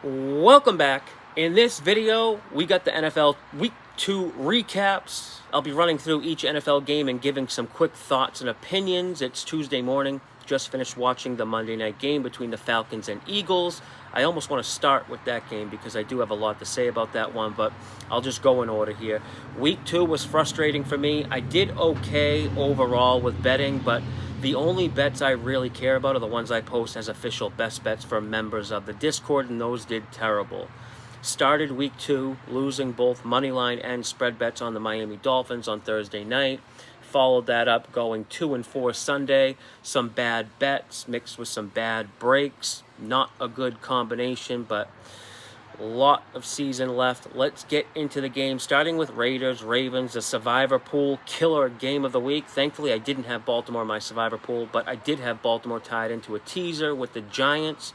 Welcome back. In this video, we got the NFL Week 2 recaps. I'll be running through each NFL game and giving some quick thoughts and opinions. It's Tuesday morning. Just finished watching the Monday night game between the Falcons and Eagles. I almost want to start with that game because I do have a lot to say about that one, but I'll just go in order here. Week 2 was frustrating for me. I did okay overall with betting, but the only bets I really care about are the ones I post as official best bets for members of the Discord, and those did terrible. Started week 2 losing both moneyline and spread bets on the Miami Dolphins on Thursday night. Followed that up going 2-4 Sunday. Some bad bets mixed with some bad breaks. Not a good combination, but a lot of season left. Let's get into the game, starting with Ravens, the survivor pool killer game of the week. Thankfully, I didn't have Baltimore in my survivor pool, but I did have Baltimore tied into a teaser with the Giants.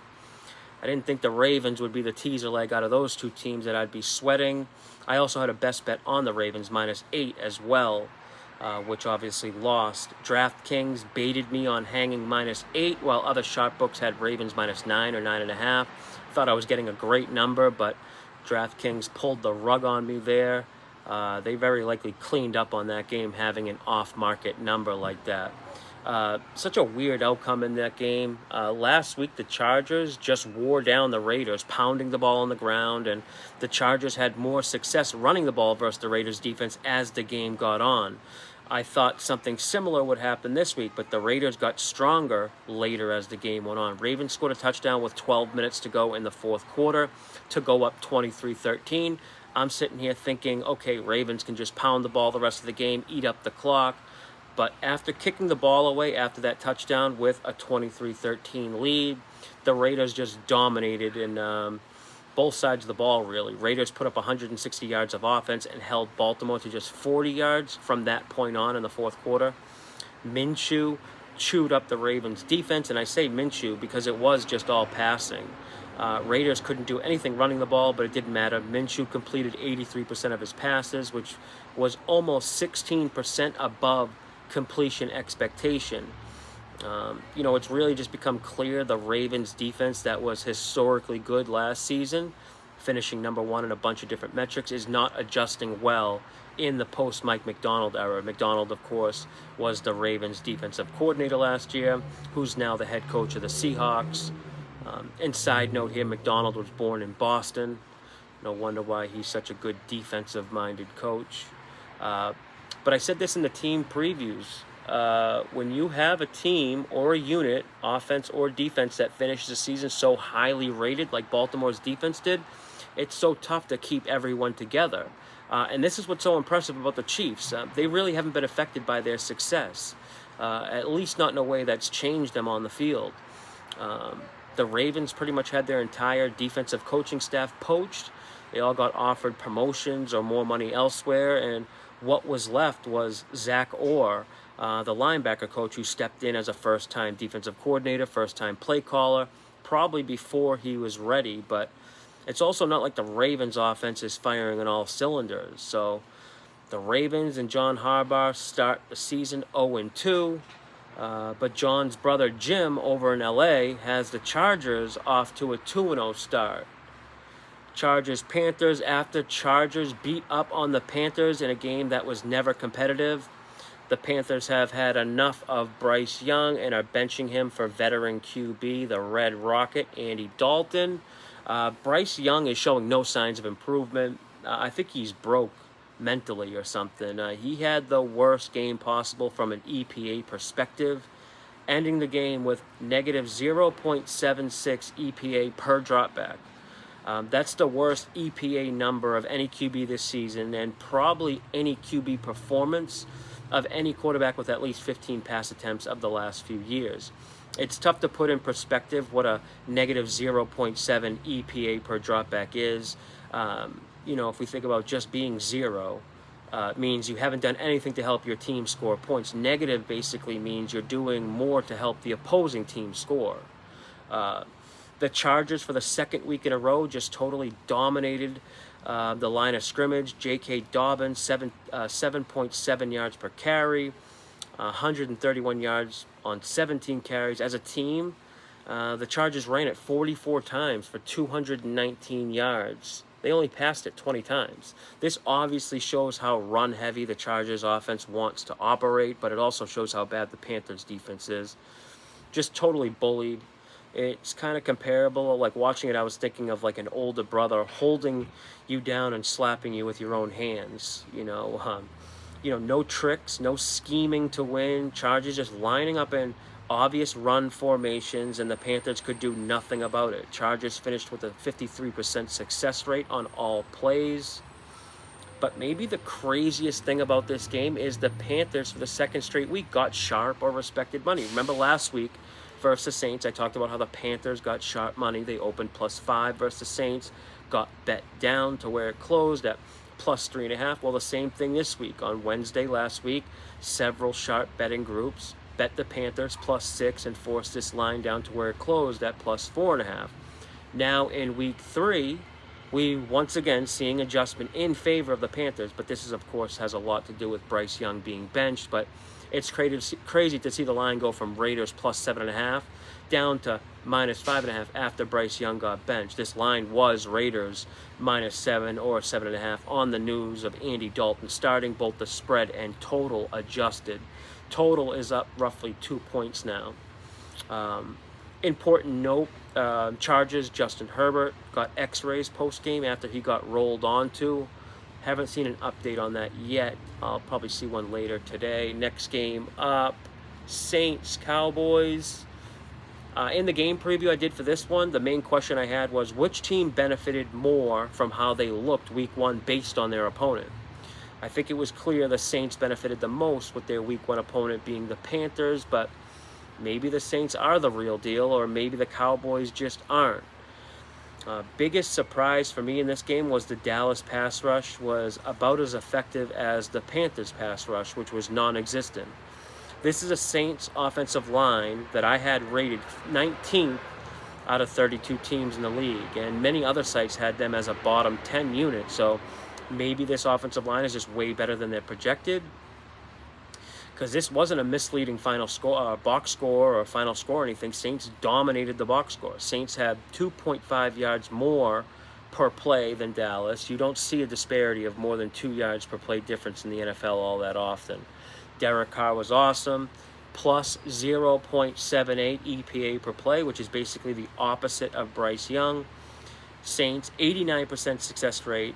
I didn't think the Ravens would be the teaser leg out of those two teams that I'd be sweating. I also had a best bet on the Ravens -8 as well, which obviously lost. DraftKings baited me on hanging -8, while other sharp books had Ravens -9 or 9.5. Thought I was getting a great number, but DraftKings pulled the rug on me there. They very likely cleaned up on that game, having an off-market number like that. Such a weird outcome in that game. Last week, the Chargers just wore down the Raiders, pounding the ball on the ground, and the Chargers had more success running the ball versus the Raiders' defense as the game got on. I thought something similar would happen this week, but the Raiders got stronger later as the game went on. Ravens scored a touchdown with 12 minutes to go in the fourth quarter to go up 23-13. I'm sitting here thinking, okay, Ravens can just pound the ball the rest of the game, eat up the clock. But after kicking the ball away after that touchdown with a 23-13 lead, the Raiders just dominated in both sides of the ball, really. Raiders put up 160 yards of offense and held Baltimore to just 40 yards from that point on in the fourth quarter. Minshew chewed up the Ravens' defense, and I say Minshew because it was just all passing. Raiders couldn't do anything running the ball, but it didn't matter. Minshew completed 83% of his passes, which was almost 16% above completion expectation. It's really just become clear the Ravens defense that was historically good last season, finishing number 1 in a bunch of different metrics, is not adjusting well in the post-Mike Macdonald era. Macdonald, of course, was the Ravens defensive coordinator last year, who's now the head coach of the Seahawks. And side note here, Macdonald was born in Boston. No wonder why he's such a good defensive-minded coach. But I said this in the team previews. When you have a team or a unit, offense or defense, that finishes the season so highly rated like Baltimore's defense did, it's so tough to keep everyone together. And this is what's so impressive about the Chiefs. They really haven't been affected by their success, at least not in a way that's changed them on the field. The Ravens pretty much had their entire defensive coaching staff poached. They all got offered promotions or more money elsewhere, and what was left was Zach Orr, the linebacker coach, who stepped in as a first-time defensive coordinator, first-time play caller, probably before he was ready. But it's also not like the Ravens' offense is firing on all cylinders. So the Ravens and John Harbaugh start the season 0-2. But John's brother Jim over in LA has the Chargers off to a 2-0 start. Chargers-Panthers, after Chargers beat up on the Panthers in a game that was never competitive. The Panthers have had enough of Bryce Young and are benching him for veteran QB, the Red Rocket, Andy Dalton. Bryce Young is showing no signs of improvement. I think he's broke mentally or something. He had the worst game possible from an EPA perspective, ending the game with negative 0.76 EPA per dropback. That's the worst EPA number of any QB this season, and probably any QB performance of any quarterback with at least 15 pass attempts of the last few years. It's tough to put in perspective what a negative 0.7 EPA per dropback is. If we think about just being zero, it means you haven't done anything to help your team score points. Negative basically means you're doing more to help the opposing team score. The Chargers, for the second week in a row, just totally dominated the line of scrimmage. J.K. Dobbins, 7.7 yards per carry, 131 yards on 17 carries. As a team, The Chargers ran it 44 times for 219 yards. They only passed it 20 times. This obviously shows how run-heavy the Chargers offense wants to operate, but it also shows how bad the Panthers defense is. Just totally bullied. It's kind of comparable. Like watching it, I was thinking of like an older brother holding you down and slapping you with your own hands. No tricks, no scheming to win. Chargers just lining up in obvious run formations, and the Panthers could do nothing about it. Chargers finished with a 53% success rate on all plays. But maybe the craziest thing about this game is the Panthers, for the second straight week, got sharp or respected money. Remember last week versus the Saints, I talked about how the Panthers got sharp money. They opened +5 versus the Saints, got bet down to where it closed at +3.5. Well, the same thing this week. On Wednesday last week, several sharp betting groups bet the Panthers +6 and forced this line down to where it closed at +4.5. Now in week 3, we once again seeing adjustment in favor of the Panthers, but this is, of course, has a lot to do with Bryce Young being benched. But it's crazy to see the line go from Raiders +7.5 down to -5.5 after Bryce Young got benched. This line was Raiders -7 or 7.5 on the news of Andy Dalton starting. Both the spread and total adjusted. Total is up roughly 2 points now. Important note, Chargers, Justin Herbert got x-rays post-game after he got rolled onto. Haven't seen an update on that yet. I'll probably see one later today. Next game up, Saints, Cowboys. In the game preview I did for this one, the main question I had was which team benefited more from how they looked week 1 based on their opponent. I think it was clear the Saints benefited the most with their week 1 opponent being the Panthers, but maybe the Saints are the real deal, or maybe the Cowboys just aren't. Biggest surprise for me in this game was the Dallas pass rush was about as effective as the Panthers pass rush, which was non-existent. This is a Saints offensive line that I had rated 19th out of 32 teams in the league, and many other sites had them as a bottom 10 unit, so maybe this offensive line is just way better than they're projected. Because this wasn't a misleading final score, box score or final score or anything. Saints dominated the box score. Saints had 2.5 yards more per play than Dallas. You don't see a disparity of more than 2 yards per play difference in the NFL all that often. Derek Carr was awesome, plus 0.78 EPA per play, which is basically the opposite of Bryce Young. Saints, 89% success rate.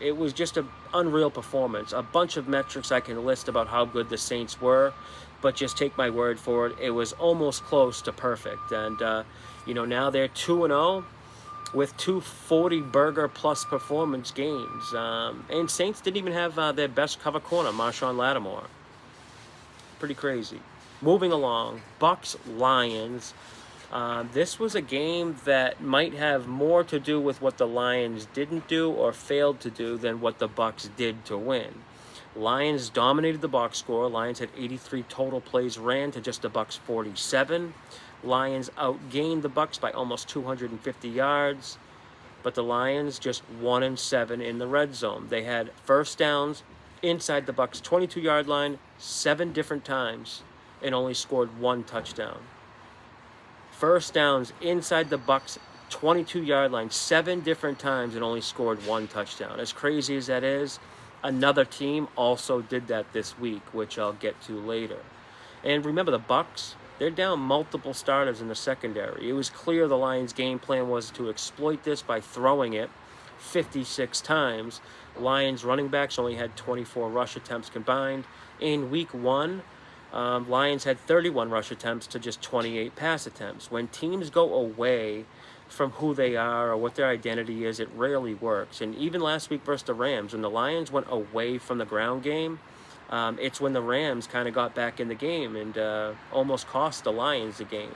It was just an unreal performance. A bunch of metrics I can list about how good the Saints were, but just take my word for it. It was almost close to perfect. And, now they're 2-0 with 2 40-burger plus performance games. And Saints didn't even have their best cover corner, Marshawn Lattimore. Pretty crazy. Moving along, Bucs-Lions. This was a game that might have more to do with what the Lions didn't do or failed to do than what the Bucs did to win. Lions dominated the box score. Lions had 83 total plays ran to just the Bucs 47. Lions outgained the Bucs by almost 250 yards, but the Lions just 1-7 in the red zone. They had first downs inside the Bucs 22-yard line 7 different times and only scored 1 touchdown. First downs inside the Bucs 22-yard line 7 different times and only scored 1 touchdown. As crazy as that is, another team also did that this week, which I'll get to later. And remember, the Bucs, they're down multiple starters in the secondary. It was clear the Lions' game plan was to exploit this by throwing it 56 times. Lions running backs only had 24 rush attempts combined. In week 1, Lions had 31 rush attempts to just 28 pass attempts. When teams go away from who they are or what their identity is, it rarely works. And even last week versus the Rams, when the Lions went away from the ground game, it's when the Rams kind of got back in the game and almost cost the Lions the game.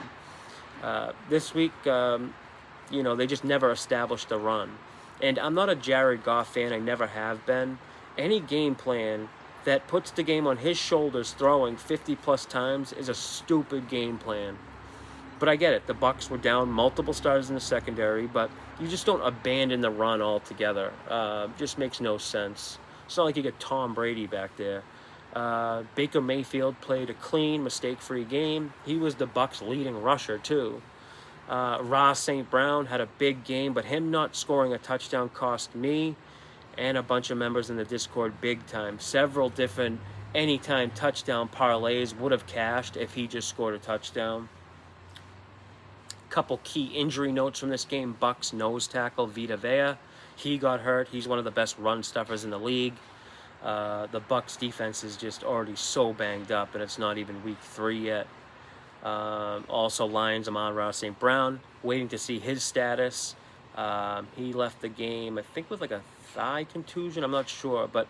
This week, they just never established the run. And I'm not a Jared Goff fan. I never have been. Any game plan that puts the game on his shoulders throwing 50-plus times is a stupid game plan. But I get it. The Bucs were down multiple starters in the secondary, but you just don't abandon the run altogether. Just makes no sense. It's not like you get Tom Brady back there. Baker Mayfield played a clean, mistake-free game. He was the Bucs' leading rusher, too. Ross St. Brown had a big game, but him not scoring a touchdown cost me and a bunch of members in the Discord big time. Several different anytime touchdown parlays would have cashed if he just scored a touchdown. Couple key injury notes from this game. Bucks nose tackle Vita Vea, he got hurt. He's one of the best run stuffers in the league. The Bucks defense is just already so banged up, and it's not even week 3 yet. Also, Lions Amon-Ra St. Brown, waiting to see his status. He left the game, I think, with like a thigh contusion. I'm not sure, but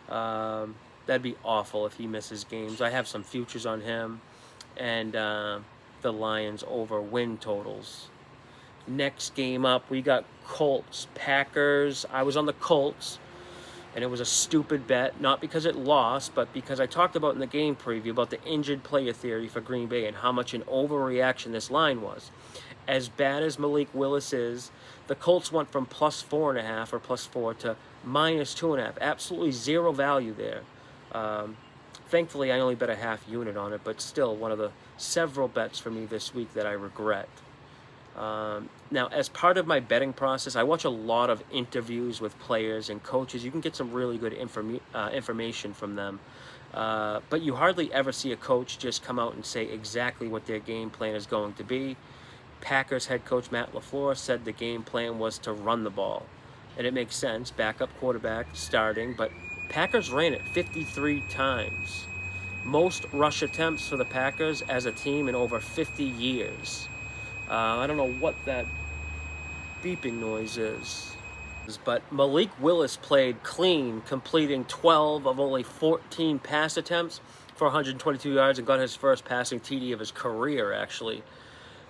that'd be awful if he misses games. I have some futures on him, and the Lions over win totals. Next game up, we got Colts Packers. I was on the Colts, and it was a stupid bet, not because it lost, but because I talked about in the game preview about the injured player theory for Green Bay and how much an overreaction this line was. As bad as Malik Willis is, the Colts went from +4.5 or +4 to -2.5. Absolutely zero value there. Thankfully, I only bet a half unit on it, but still one of the several bets for me this week that I regret. Now, as part of my betting process, I watch a lot of interviews with players and coaches. You can get some really good information from them. But you hardly ever see a coach just come out and say exactly what their game plan is going to be. Packers head coach Matt LaFleur said the game plan was to run the ball. And it makes sense, backup quarterback starting, but Packers ran it 53 times. Most rush attempts for the Packers as a team in over 50 years. I don't know what that beeping noise is. But Malik Willis played clean, completing 12 of only 14 pass attempts for 122 yards and got his first passing TD of his career, actually.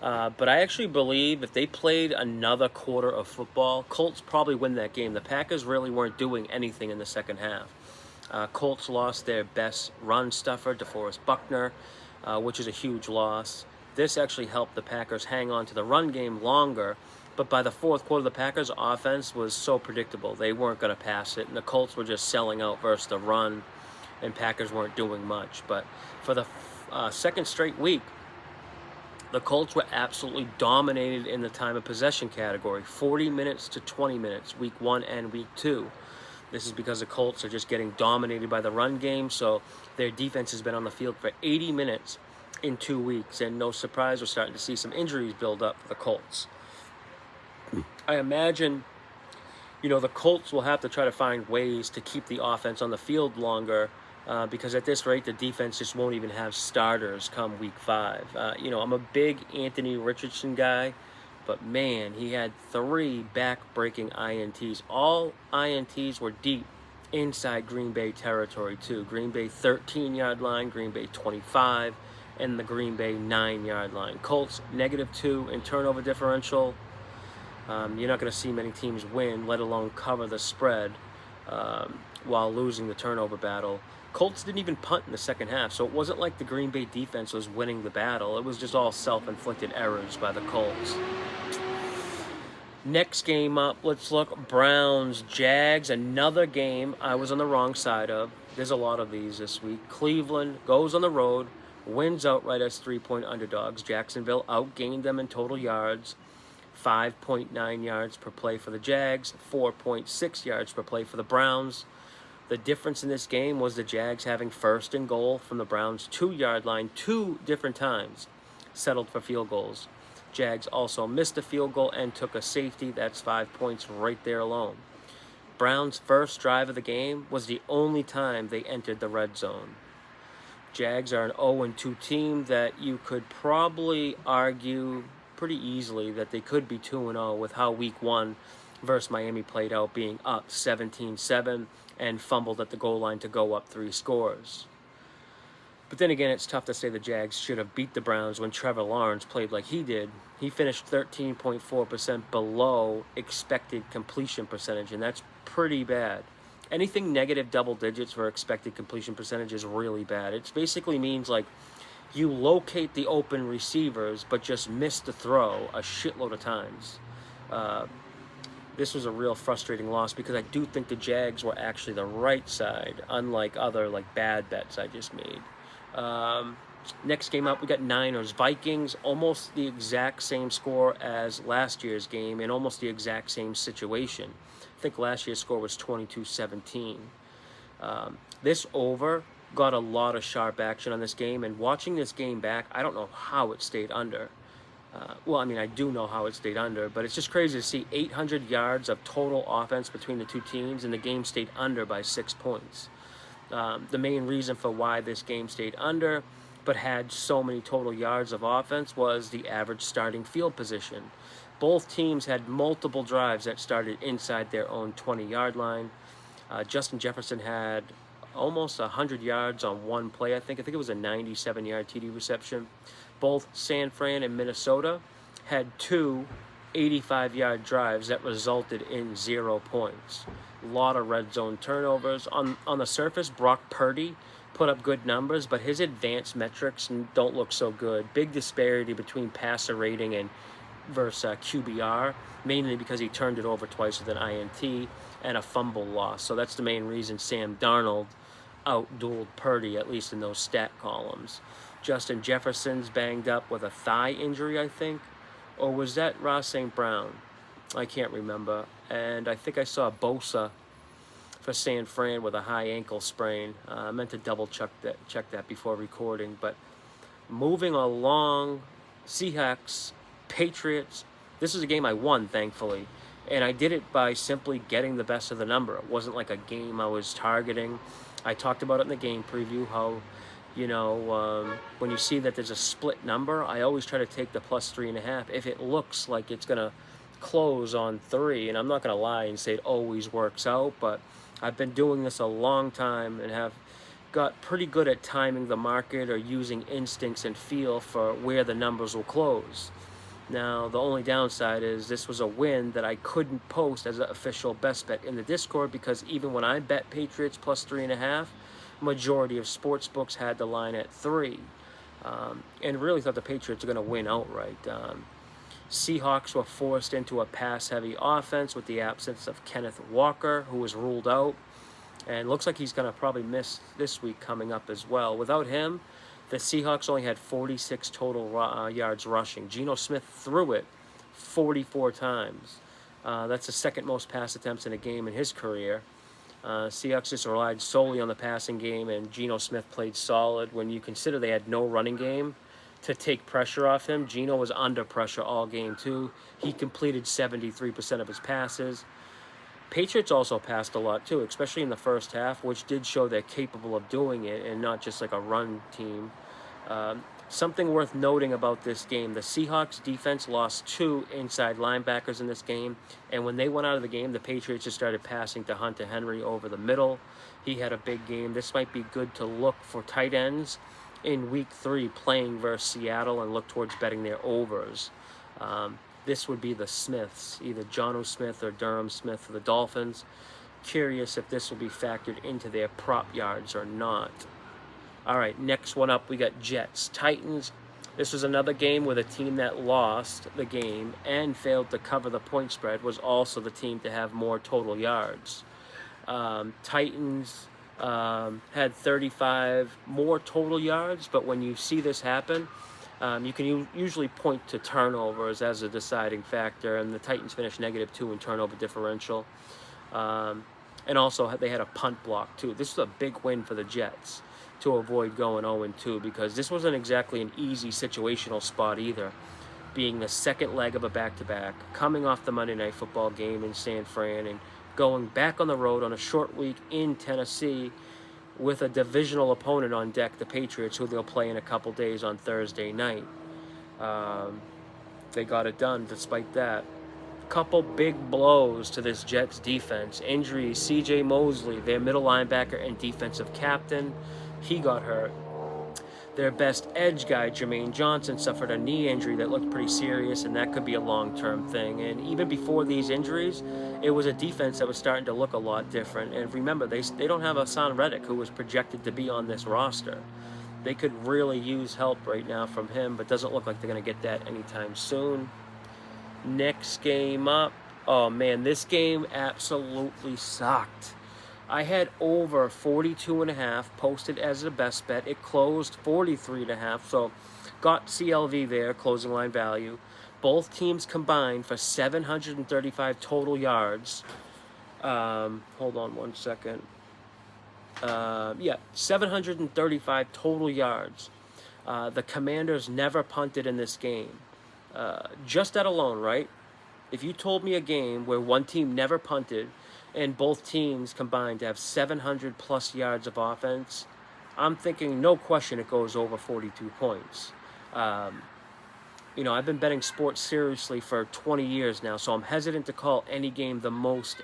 But I actually believe if they played another quarter of football, Colts probably win that game. The Packers really weren't doing anything in the second half. Colts lost their best run stuffer, DeForest Buckner, which is a huge loss. This actually helped the Packers hang on to the run game longer, but by the fourth quarter, the Packers' offense was so predictable. They weren't going to pass it, and the Colts were just selling out versus the run, and Packers weren't doing much. But for the second straight week, the Colts were absolutely dominated in the time of possession category, 40 minutes to 20 minutes, week 1 and week 2. This is because the Colts are just getting dominated by the run game, so their defense has been on the field for 80 minutes in 2 weeks, and no surprise, we're starting to see some injuries build up for the Colts. I imagine, the Colts will have to try to find ways to keep the offense on the field longer, because at this rate, the defense just won't even have starters come week 5. I'm a big Anthony Richardson guy, but man, he had 3 back-breaking INTs. All INTs were deep inside Green Bay territory, too. Green Bay 13-yard line, Green Bay 25, and the Green Bay 9-yard line. Colts, -2 in turnover differential. You're not going to see many teams win, let alone cover the spread, while losing the turnover battle. Colts didn't even punt in the second half, so it wasn't like the Green Bay defense was winning the battle. It was just all self-inflicted errors by the Colts. Next game up, let's look. Browns, Jags, another game I was on the wrong side of. There's a lot of these this week. Cleveland goes on the road, wins outright as 3-point underdogs. Jacksonville outgained them in total yards. 5.9 yards per play for the Jags, 4.6 yards per play for the Browns. The difference in this game was the Jags having first and goal from the Browns' 2-yard line 2 different times, settled for field goals. Jags also missed a field goal and took a safety. That's 5 points right there alone. Browns' first drive of the game was the only time they entered the red zone. Jags are an 0-2 team that you could probably argue pretty easily that they could be 2-0 with how week 1 versus Miami played out, being up 17-7 and fumbled at the goal line to go up 3 scores. But then again, it's tough to say the Jags should have beat the Browns when Trevor Lawrence played like he did. He finished 13.4% below expected completion percentage, and that's pretty bad. Anything negative double digits for expected completion percentage is really bad. It basically means like you locate the open receivers but just miss the throw a shitload of times. This was a real frustrating loss because I do think the Jags were actually the right side, unlike other bad bets I just made. Next game up, we got Niners Vikings, almost the exact same score as last year's game and almost the exact same situation. I think last year's score was 22-17. This over got a lot of sharp action on this game, and watching this game back, I don't know how it stayed under. Well, I mean, I do know how it stayed under, but it's just crazy to see 800 yards of total offense between the two teams, and the game stayed under by 6 points. The main reason for why this game stayed under but had so many total yards of offense was the average starting field position. Both teams had multiple drives that started inside their own 20-yard line. Justin Jefferson had almost 100 yards on one play, I think. I think it was a 97-yard TD reception. Both San Fran and Minnesota had two 85-yard drives that resulted in 0 points. A lot of red zone turnovers. On the surface, Brock Purdy put up good numbers, but his advanced metrics don't look so good. Big disparity between passer rating and versus QBR, mainly because he turned it over twice with an INT and a fumble loss. So that's the main reason Sam Darnold outdueled Purdy, at least in those stat columns. Justin Jefferson's banged up with a thigh injury, I think. Or was that Ross St. Brown? I can't remember. And I think I saw Bosa for San Fran with a high ankle sprain. I meant to double check that before recording. But moving along, Seahawks, Patriots. This is a game I won, thankfully. And I did it by simply getting the best of the number. It wasn't like a game I was targeting. I talked about it in the game preview, how, when you see that there's a split number, I always try to take the plus 3.5 if it looks like it's going to close on 3. And I'm not going to lie and say it always works out, but I've been doing this a long time and have got pretty good at timing the market or using instincts and feel for where the numbers will close. Now, the only downside is this was a win that I couldn't post as an official best bet in the Discord, because even when I bet Patriots plus 3.5, majority of sports books had the line at 3. And really thought the Patriots were going to win outright. Seahawks were forced into a pass-heavy offense with the absence of Kenneth Walker, who was ruled out. And looks like he's going to probably miss this week coming up as well. Without him, the Seahawks only had 46 total yards rushing. Geno Smith threw it 44 times. That's the second most pass attempts in a game in his career. Seahawks just relied solely on the passing game, and Geno Smith played solid. When you consider they had no running game to take pressure off him, Geno was under pressure all game too. He completed 73% of his passes. Patriots also passed a lot too, especially in the first half, which did show they're capable of doing it and not just like a run team. Something worth noting about this game, the Seahawks defense lost 2 inside linebackers in this game, and when they went out of the game, the Patriots just started passing to Hunter Henry over the middle. He had a big game. This might be good to look for tight ends in week 3 playing versus Seattle and look towards betting their overs. This would be the Smiths, either Jonnu Smith or Durham Smith for the Dolphins. Curious if this will be factored into their prop yards or not. All right, next one up, we got Jets, Titans. This was another game where the team that lost the game and failed to cover the point spread was also the team to have more total yards. Titans had 35 more total yards, but when you see this happen, you can usually point to turnovers as a deciding factor, and the Titans finished -2 in turnover differential. And also they had a punt block too. This was a big win for the Jets to avoid going 0-2, because this wasn't exactly an easy situational spot either, being the second leg of a back-to-back, coming off the Monday Night Football game in San Fran and going back on the road on a short week in Tennessee with a divisional opponent on deck, the Patriots, who they'll play in a couple days on Thursday night. They got it done despite that. Couple big blows to this Jets defense. Injuries, C.J. Mosley, their middle linebacker and defensive captain, he got hurt. Their best edge guy, Jermaine Johnson, suffered a knee injury that looked pretty serious, and that could be a long-term thing. And even before these injuries, it was a defense that was starting to look a lot different. And remember, they don't have Hassan Reddick, who was projected to be on this roster. They could really use help right now from him, but doesn't look like they're going to get that anytime soon. Next game up. Oh, man, this game absolutely sucked. I had over 42.5 posted as a best bet. It closed 43.5, so got CLV there, closing line value. Both teams combined for 735 total yards. Hold on one second. Yeah, 735 total yards. The Commanders never punted in this game. Just that alone, right? If you told me a game where one team never punted and both teams combined to have 700 plus yards of offense, I'm thinking no question it goes over 42 points. I've been betting sports seriously for 20 years now, so I'm hesitant to call any game the most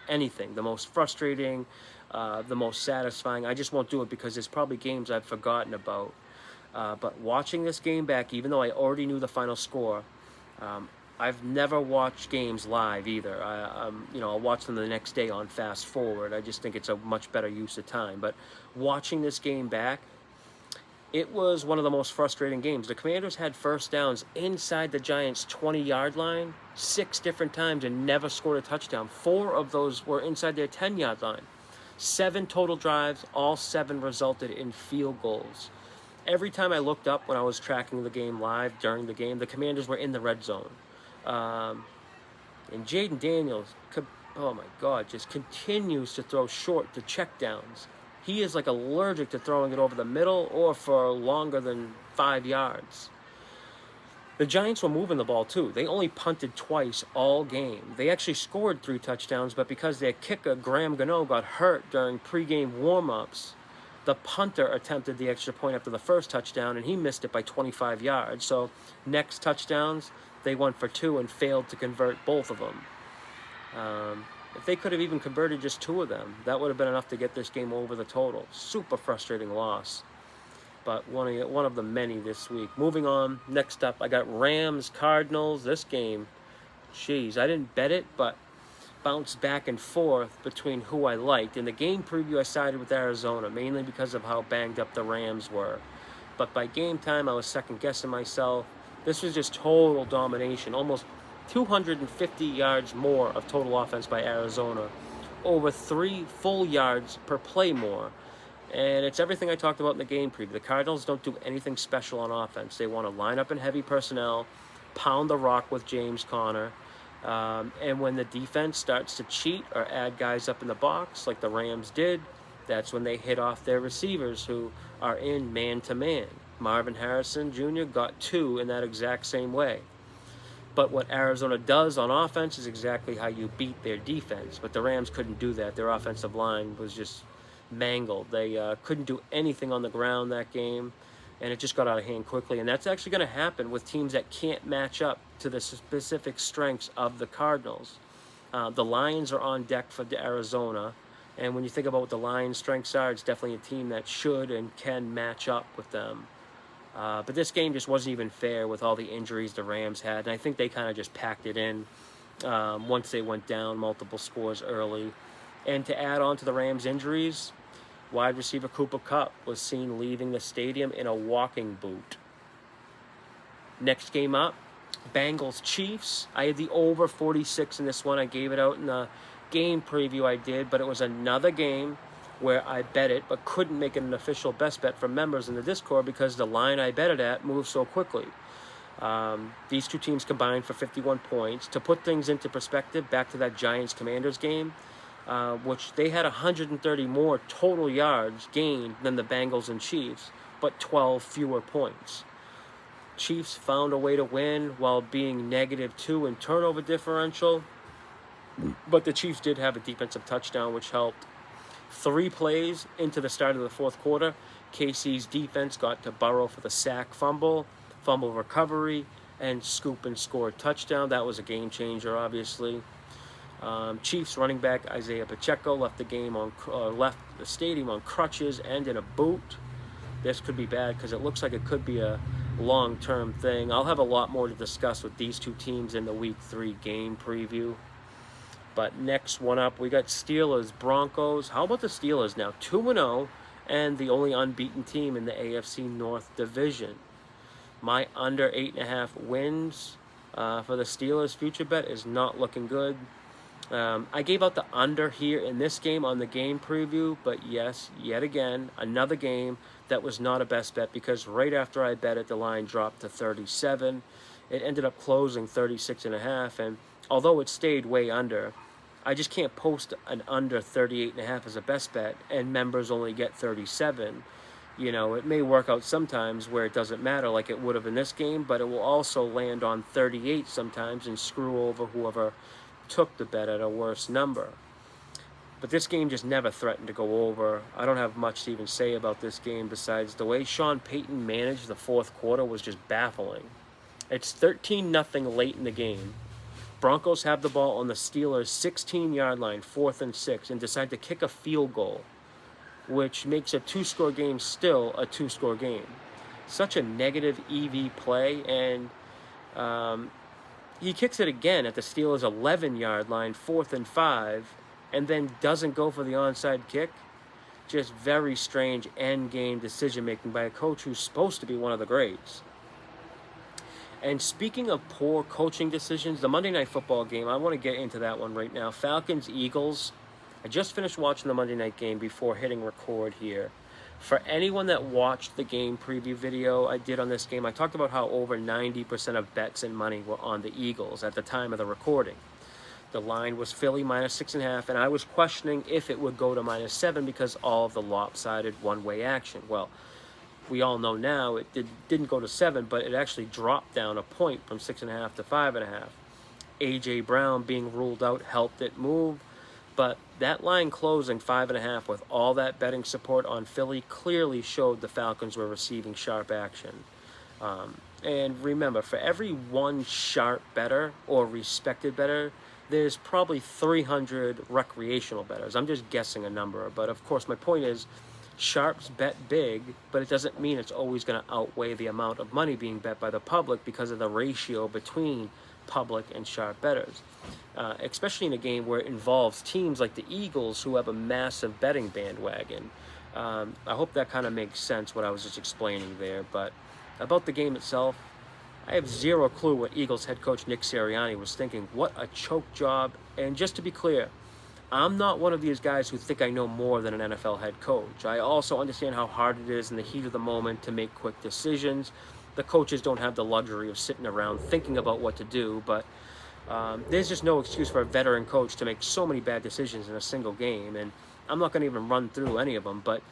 frustrating, the most satisfying. I just won't do it because there's probably games I've forgotten about. But watching this game back, even though I already knew the final score, I've never watched games live either. I'll watch them the next day on fast forward. I just think it's a much better use of time. But watching this game back, it was one of the most frustrating games. The Commanders had first downs inside the Giants' 20-yard line 6 different times and never scored a touchdown. 4 of those were inside their 10-yard line. 7 total drives, all 7 resulted in field goals. Every time I looked up when I was tracking the game live during the game, the Commanders were in the red zone. And Jaden Daniels, oh my God, just continues to throw short to checkdowns. He is like allergic to throwing it over the middle or for longer than 5 yards. The Giants were moving the ball too. They only punted twice all game. They actually scored 3 touchdowns, but because their kicker, Graham Gano, got hurt during pregame warm-ups, the punter attempted the extra point after the first touchdown, and he missed it by 25 yards. So next touchdowns, they went for 2 and failed to convert both of them. If they could have even converted just 2 of them, that would have been enough to get this game over the total. Super frustrating loss, but one of the many this week. Moving on, next up, I got Rams, Cardinals. This game, geez, I didn't bet it, but bounced back and forth between who I liked. In the game preview, I sided with Arizona, mainly because of how banged up the Rams were. But by game time, I was second-guessing myself. This was just total domination, almost 250 yards more of total offense by Arizona, over 3 full yards per play more. And it's everything I talked about in the game preview. The Cardinals don't do anything special on offense. They want to line up in heavy personnel, pound the rock with James Conner, and when the defense starts to cheat or add guys up in the box like the Rams did, that's when they hit off their receivers who are in man-to-man. Marvin Harrison Jr. got 2 in that exact same way. But what Arizona does on offense is exactly how you beat their defense. But the Rams couldn't do that. Their offensive line was just mangled. They couldn't do anything on the ground that game, and it just got out of hand quickly. And that's actually going to happen with teams that can't match up to the specific strengths of the Cardinals. The Lions are on deck for Arizona, and when you think about what the Lions' strengths are, it's definitely a team that should and can match up with them. But this game just wasn't even fair with all the injuries the Rams had. And I think they kind of just packed it in once they went down multiple scores early. And to add on to the Rams' injuries, wide receiver Cooper Kupp was seen leaving the stadium in a walking boot. Next game up, Bengals-Chiefs. I had the over 46 in this one. I gave it out in the game preview I did, but it was another game where I bet it, but couldn't make it an official best bet for members in the Discord because the line I bet it at moved so quickly. These 2 teams combined for 51 points. To put things into perspective, back to that Giants-Commanders game, which they had 130 more total yards gained than the Bengals and Chiefs, but 12 fewer points. Chiefs found a way to win while being -2 in turnover differential, but the Chiefs did have a defensive touchdown, which helped. 3 plays into the start of the fourth quarter, KC's defense got to Burrow for the sack fumble recovery, and scoop and score touchdown. That was a game changer, obviously. Chiefs running back Isaiah Pacheco left the stadium on crutches and in a boot. This could be bad because it looks like it could be a long-term thing. I'll have a lot more to discuss with these 2 teams in the Week 3 game preview. But next one up, we got Steelers-Broncos. How about the Steelers now? 2-0 and the only unbeaten team in the AFC North Division. My under 8.5 wins for the Steelers future bet is not looking good. I gave out the under here in this game on the game preview, but yes, yet again, another game that was not a best bet because right after I bet it, the line dropped to 37. It ended up closing 36.5, and although it stayed way under, I just can't post an under 38.5 as a best bet, and members only get 37. You know, it may work out sometimes where it doesn't matter like it would have in this game, but it will also land on 38 sometimes and screw over whoever took the bet at a worse number. But this game just never threatened to go over. I don't have much to even say about this game besides the way Sean Payton managed the fourth quarter was just baffling. It's 13-0 late in the game. Broncos have the ball on the Steelers' 16-yard line, 4th and 6, and decide to kick a field goal, which makes a two-score game still a two-score game. Such a negative EV play, and he kicks it again at the Steelers' 11-yard line, 4th and 5, and then doesn't go for the onside kick. Just very strange end-game decision-making by a coach who's supposed to be one of the greats. And speaking of poor coaching decisions, the Monday Night Football game, I want to get into that one right now. Falcons-Eagles. I just finished watching the Monday night game before hitting record here. For anyone that watched the game preview video I did on this game, I talked about how over 90% of bets and money were on the Eagles at the time of the recording. The line was Philly -6.5, and I was questioning if it would go to -7 because all of the lopsided one-way action. Well, we all know now it didn't go to 7, but it actually dropped down a point from 6.5 to 5.5. A.J. Brown being ruled out helped it move. But that line closing 5.5 with all that betting support on Philly clearly showed the Falcons were receiving sharp action. And remember, for every one sharp bettor or respected bettor, there's probably 300 recreational bettors. I'm just guessing a number. But of course, my point is, sharps bet big, but it doesn't mean it's always going to outweigh the amount of money being bet by the public because of the ratio between public and sharp bettors. Especially in a game where it involves teams like the Eagles who have a massive betting bandwagon. I hope that kind of makes sense what I was just explaining there. But about the game itself, I have zero clue what Eagles head coach Nick Sirianni was thinking. What a choke job. And just to be clear, I'm not one of these guys who think I know more than an NFL head coach. I also understand how hard it is in the heat of the moment to make quick decisions. The coaches don't have the luxury of sitting around thinking about what to do, but there's just no excuse for a veteran coach to make so many bad decisions in a single game, and I'm not going to even run through any of them, but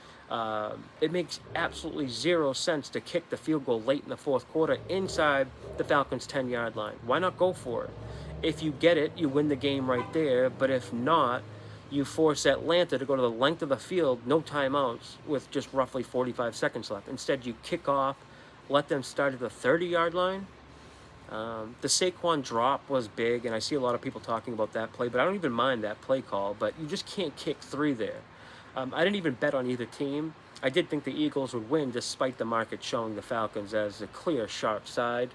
it makes absolutely zero sense to kick the field goal late in the fourth quarter inside the Falcons' 10-yard line. Why not go for it? If you get it, you win the game right there, but if not, you force Atlanta to go to the length of the field, no timeouts, with just roughly 45 seconds left. Instead, you kick off, let them start at the 30-yard line. The Saquon drop was big, and I see a lot of people talking about that play, but I don't even mind that play call, but you just can't kick 3 there. I didn't even bet on either team. I did think the Eagles would win despite the market showing the Falcons as a clear, sharp side.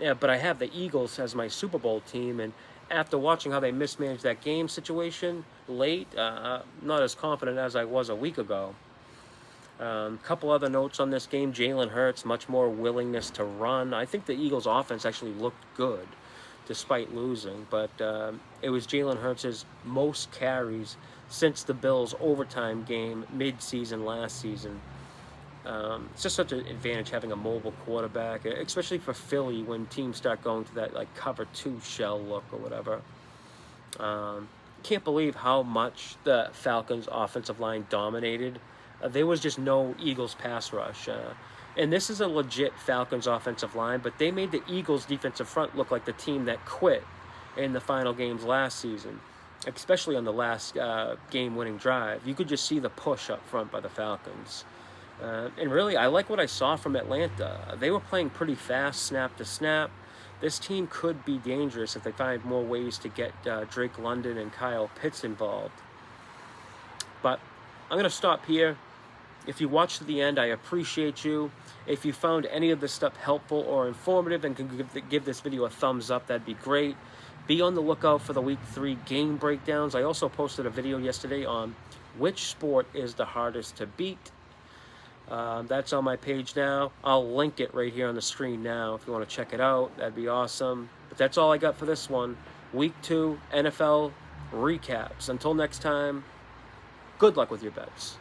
Yeah, but I have the Eagles as my Super Bowl team, and after watching how they mismanaged that game situation late, not as confident as I was a week ago. Couple other notes on this game. Jalen Hurts, much more willingness to run. I think the Eagles' offense actually looked good despite losing, but it was Jalen Hurts' most carries since the Bills' overtime game mid-season last season. It's just such an advantage having a mobile quarterback, especially for Philly when teams start going to that like cover 2 shell look or whatever. Can't believe how much the Falcons' offensive line dominated. There was just no Eagles pass rush. And this is a legit Falcons offensive line, but they made the Eagles defensive front look like the team that quit in the final games last season, especially on the last game-winning drive. You could just see the push up front by the Falcons. And really, I like what I saw from Atlanta. They were playing pretty fast, snap to snap. This team could be dangerous if they find more ways to get Drake London and Kyle Pitts involved. But I'm going to stop here. If you watched to the end, I appreciate you. If you found any of this stuff helpful or informative and can give this video a thumbs up, that'd be great. Be on the lookout for the Week 3 game breakdowns. I also posted a video yesterday on which sport is the hardest to beat. That's on my page now. I'll link it right here on the screen now if you want to check it out. That'd be awesome. But that's all I got for this one. Week 2 NFL recaps. Until next time, good luck with your bets.